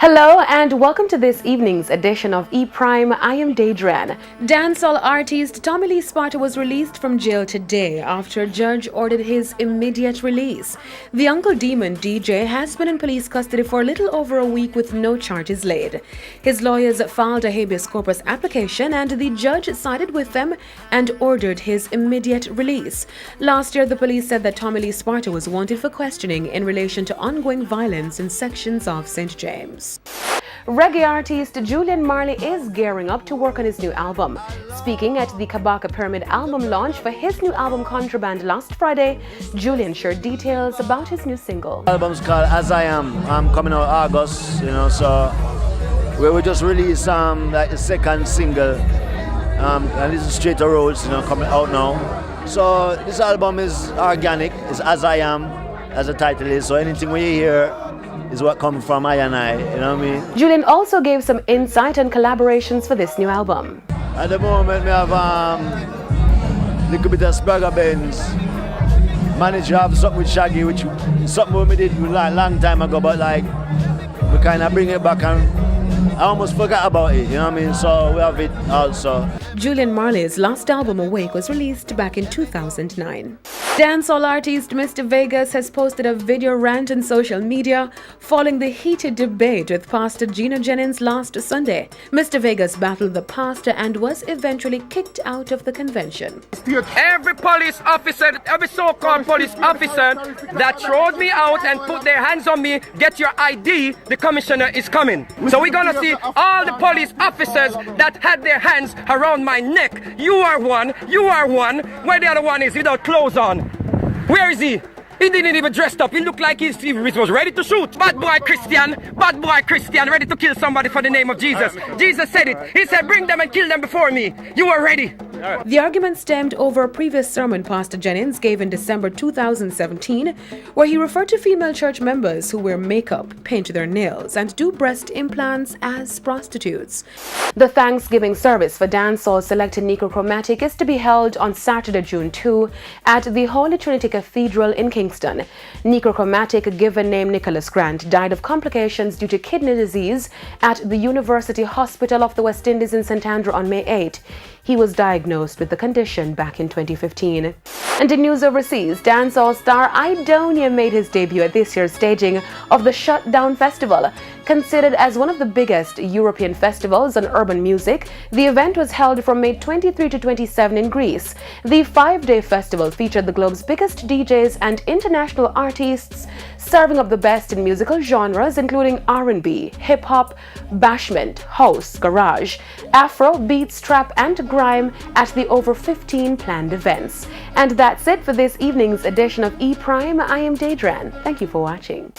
Hello and welcome to this evening's edition of E-Prime. I am Daedran. Dancehall artist Tommy Lee Sparta was released from jail today after a judge ordered his immediate release. The Uncle Demon DJ has been in police custody for a little over a week with no charges laid. His lawyers filed a habeas corpus application and the judge sided with them and ordered his immediate release. Last year, the police said that Tommy Lee Sparta was wanted for questioning in relation to ongoing violence in sections of St. James. Reggae artist Julian Marley is gearing up to work on his new album. Speaking at the Kabaka Pyramid album launch for his new album Contraband last Friday, Julian shared details about his new single. The album's called As I Am. I'm coming out August, so we just released like the second single, and this is Straight to Roads, coming out now. So this album is organic. It's As I Am, as the title is. So anything we hear is what comes from I and I, you know what I mean? Julian also gave some insight on collaborations for this new album. At the moment, we have a little bit of Spurger Benz. Managed to have something with Shaggy, which something we did a long time ago, but we kind of bring it back and I almost forgot about it, you know what I mean? So we have it also. Julian Marley's last album, Awake, was released back in 2009. Dancehall artist Mr. Vegas has posted a video rant on social media following the heated debate with Pastor Gina Jennings last Sunday. Mr. Vegas battled the pastor and was eventually kicked out of the convention. Every police officer, every so-called police officer that throwed me out and put their hands on me, get your ID, the commissioner is coming. So we're gonna see all the police officers that had their hands around my neck. You are one, where the other one is without clothes on. Where is he? He didn't even dress up. He looked like he was ready to shoot. Bad boy Christian, ready to kill somebody for the name of Jesus. Jesus said it. He said, bring them and kill them before me. You are ready. The argument stemmed over a previous sermon Pastor Jennings gave in December 2017, where he referred to female church members who wear makeup, paint their nails, and do breast implants as prostitutes. The Thanksgiving service for dancehall selected Negro Chromatic is to be held on Saturday, June 2 at the Holy Trinity Cathedral in Kingston. Negro Chromatic, given name Nicholas Grant, died of complications due to kidney disease at the University Hospital of the West Indies in St. Andrew on May 8. He was diagnosed with the condition back in 2015. And in news overseas, dancehall star Idonia made his debut at this year's staging of the Shutdown Festival. Considered as one of the biggest European festivals on urban music, the event was held from May 23 to 27 in Greece. The 5-day festival featured the globe's biggest DJs and international artists, serving up the best in musical genres including R&B, hip-hop, bashment, house, garage, afro, beats, trap, and grime at the over 15 planned events. And that's it for this evening's edition of E-Prime. I am Daedran. Thank you for watching.